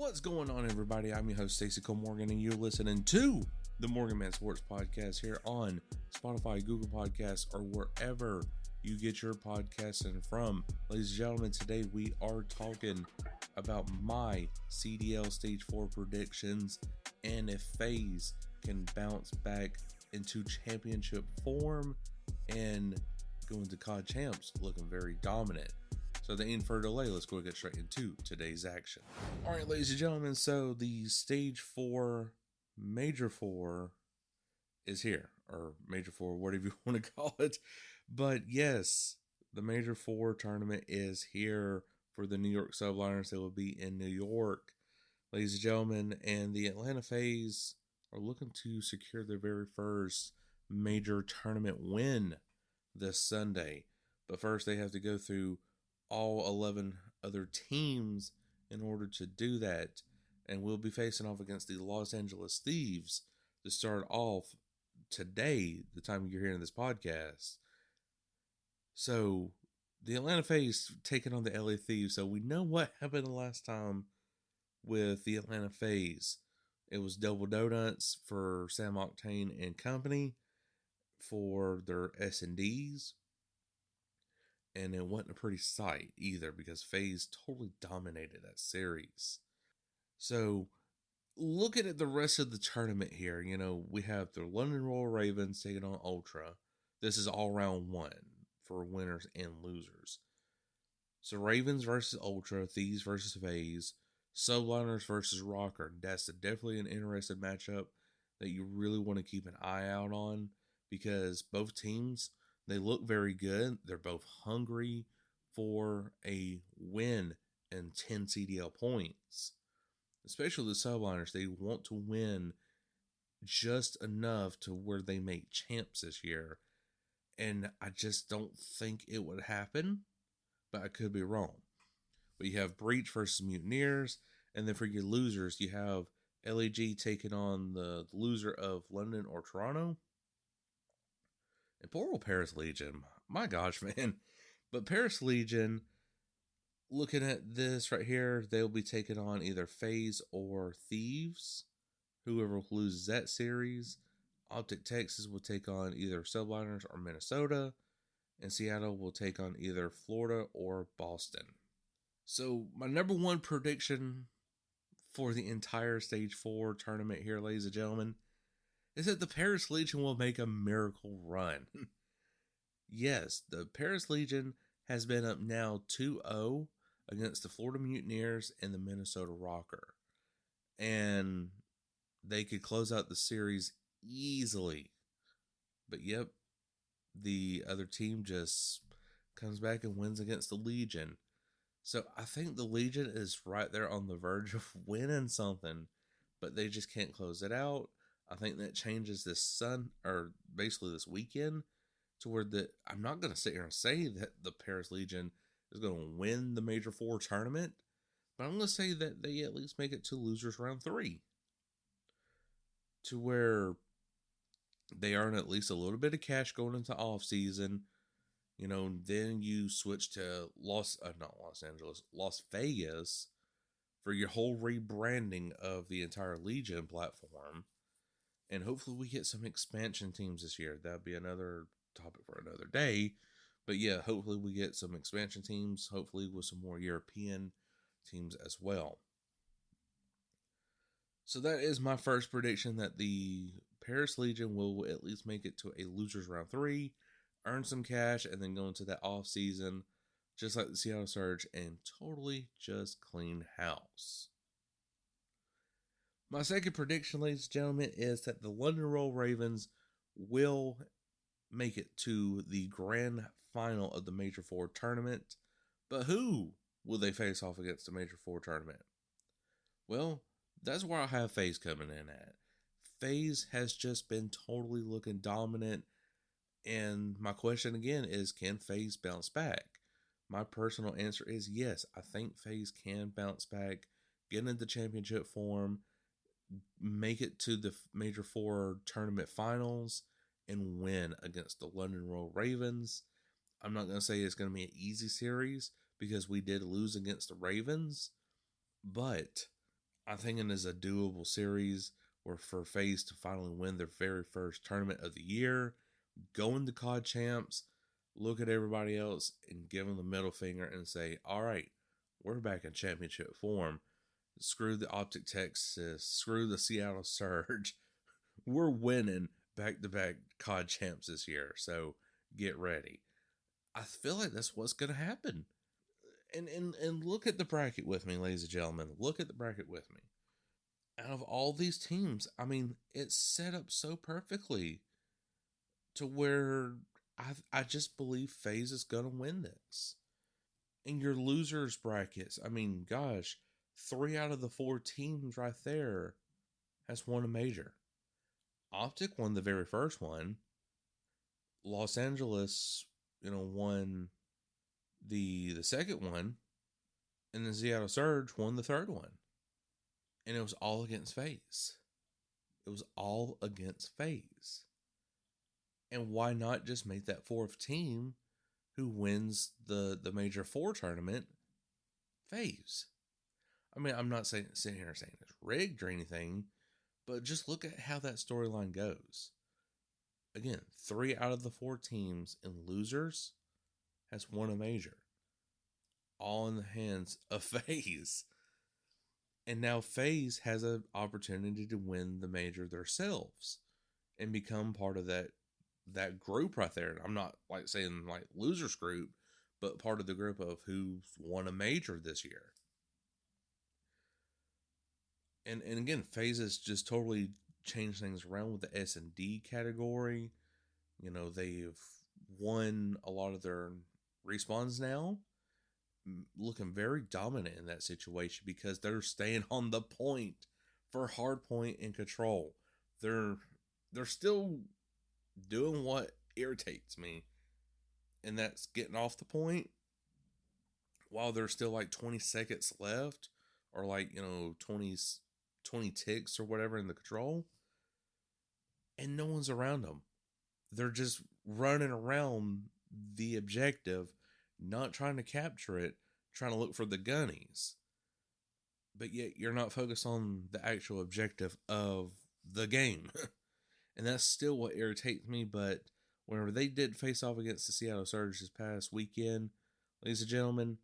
What's going on, everybody? I'm your host, Stacey Cole Morgan, and you're listening to the Morgan Man Sports Podcast here on Spotify, Google Podcasts, or wherever you get your podcasting from. Ladies and gentlemen, today we are talking about my CDL Stage 4 predictions and if FaZe can bounce back into championship form and go into COD champs looking very dominant. So there ain't further delay, let's go get straight into today's action. All right, ladies and gentlemen, so the Stage 4 Major 4 is here, or Major 4, whatever you want to call it. But yes, the Major 4 tournament is here for the New York Subliners. They will be in New York, ladies and gentlemen, and the Atlanta FaZe are looking to secure their very first major tournament win this Sunday. But first, they have to go through all 11 other teams in order to do that, and we'll be facing off against the Los Angeles Thieves to start off today, the time you're hearing this podcast. So the Atlanta FaZe taking on the LA Thieves. So we know what happened the last time with the Atlanta FaZe. It was double donuts for Sam Octane and company for their S&Ds. And it wasn't a pretty sight either because FaZe totally dominated that series. So looking at the rest of the tournament here, you know, we have the London Royal Ravens taking on Ultra. This is all round one for winners and losers. So Ravens versus Ultra, Thieves versus FaZe, Subliners versus Rocker. That's definitely an interesting matchup that you really want to keep an eye out on because both teams, they look very good. They're both hungry for a win and 10 CDL points. Especially the Subliners, they want to win just enough to where they make champs this year. And I just don't think it would happen, but I could be wrong. But you have Breach versus Mutineers, and then for your losers, you have LAG taking on the loser of London or Toronto. And poor old Paris Legion, my gosh, man. But Paris Legion, looking at this right here, they'll be taking on either FaZe or Thieves. Whoever loses that series. Optic Texas will take on either Subliners or Minnesota. And Seattle will take on either Florida or Boston. So my number one prediction for the entire Stage 4 tournament here, ladies and gentlemen, is that the Paris Legion will make a miracle run. Yes, the Paris Legion has been up now 2-0 against the Florida Mutineers and the Minnesota Rocker. And they could close out the series easily. But yep, the other team just comes back and wins against the Legion. So I think the Legion is right there on the verge of winning something, but they just can't close it out. I think that changes this this weekend to where I'm not going to sit here and say that the Paris Legion is going to win the Major 4 tournament, but I'm going to say that they at least make it to losers round 3 to where they earn at least a little bit of cash going into off season. You know, then you switch to Las Vegas for your whole rebranding of the entire Legion platform. And hopefully we get some expansion teams this year. That'd be another topic for another day. But yeah, hopefully we get some expansion teams. Hopefully with some more European teams as well. So that is my first prediction, that the Paris Legion will at least make it to a losers round 3, earn some cash, and then go into that off season, just like the Seattle Surge, and totally just clean house. My second prediction, ladies and gentlemen, is that the London Royal Ravens will make it to the grand final of the Major 4 tournament. But who will they face off against the Major 4 tournament? Well, that's where I have FaZe coming in at. FaZe has just been totally looking dominant. And my question again is, can FaZe bounce back? My personal answer is yes. I think FaZe can bounce back, get into championship form, make it to the Major 4 tournament finals, and win against the London Royal Ravens. I'm not going to say it's going to be an easy series because we did lose against the Ravens, but I think it is a doable series where for FaZe to finally win their very first tournament of the year, go into COD champs, look at everybody else, and give them the middle finger and say, all right, we're back in championship form. Screw the Optic Texas, screw the Seattle Surge. We're winning back-to-back COD champs this year, so get ready. I feel like that's what's going to happen. And look at the bracket with me, ladies and gentlemen. Look at the bracket with me. Out of all these teams, I mean, it's set up so perfectly to where I just believe FaZe is going to win this. In your losers brackets, I mean, gosh, 3 out of the 4 teams right there has won a major. Optic won the very first one. Los Angeles, won the second one. And then Seattle Surge won the third one. And it was all against FaZe. It was all against FaZe. And why not just make that 4th team who wins the Major 4 tournament FaZe? I mean, I'm not sitting here saying it's rigged or anything, but just look at how that storyline goes. Again, 3 out of the 4 teams in losers has won a major. All in the hands of FaZe. And now FaZe has an opportunity to win the major themselves and become part of that group right there. I'm not saying losers group, but part of the group of who's won a major this year. And again, FaZe has just totally changed things around with the S&D category. They've won a lot of their respawns now, looking very dominant in that situation because they're staying on the point for hard point and control. They're still doing what irritates me, and that's getting off the point while there's still 20 seconds left, or 20 ticks or whatever in the control, and no one's around them. They're just running around the objective, not trying to capture it, trying to look for the gunnies. But yet you're not focused on the actual objective of the game. And that's still what irritates me. But whenever they did face off against the Seattle Surge this past weekend, ladies and gentlemen,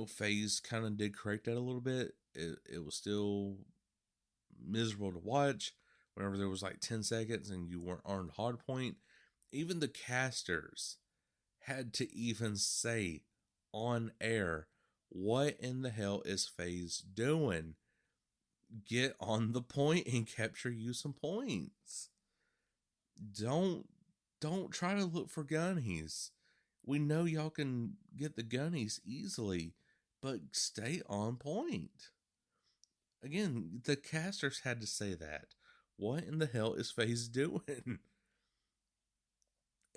FaZe kind of did correct that a little bit. It was still miserable to watch whenever there was 10 seconds and you weren't on hard point. Even the casters had to even say on air, what in the hell is FaZe doing? Get on the point and capture you some points. Don't try to look for gunnies. We know y'all can get the gunnies easily, but stay on point. Again, the casters had to say that. What in the hell is FaZe doing?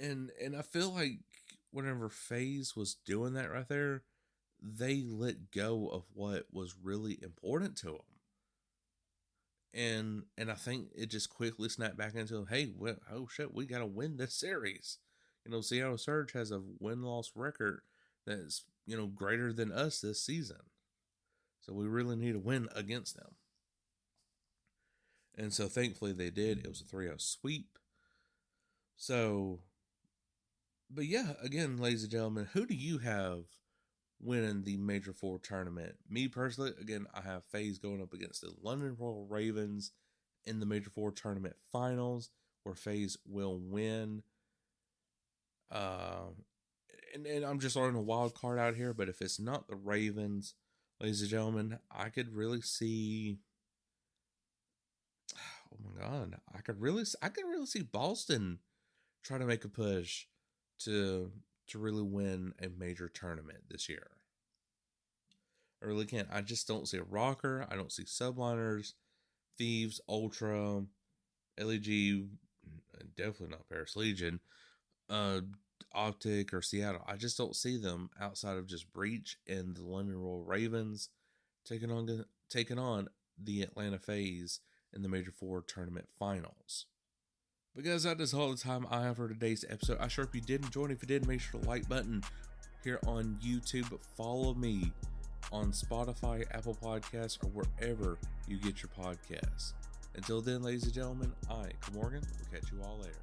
And I feel like whenever FaZe was doing that right there, they let go of what was really important to them. And I think it just quickly snapped back into, hey, oh shit, we got to win this series. Seattle Surge has a win-loss record that's, greater than us this season. So we really need to win against them. And so thankfully they did. It was a 3-0 sweep. So, but yeah, again, ladies and gentlemen, who do you have winning the Major 4 tournament? Me personally, again, I have FaZe going up against the London Royal Ravens in the Major 4 tournament finals, where FaZe will win. And I'm just throwing a wild card out here, but if it's not the Ravens, ladies and gentlemen, I could really see. Oh my God, I could really see Boston try to make a push to really win a major tournament this year. I really can't. I just don't see a rocker. I don't see subliners, Thieves, Ultra, LEG, definitely not Paris Legion, Optic or Seattle. I just don't see them outside of just Breach and the London Royal Ravens taking on the Atlanta FaZe in the Major 4 tournament finals. But guys, that is all the time I have for today's episode. I sure hope you did enjoy it. If you did, make sure to like button here on YouTube. Follow me on Spotify, Apple Podcasts, or wherever you get your podcasts. Until then, ladies and gentlemen, I, Morgan, will catch you all later.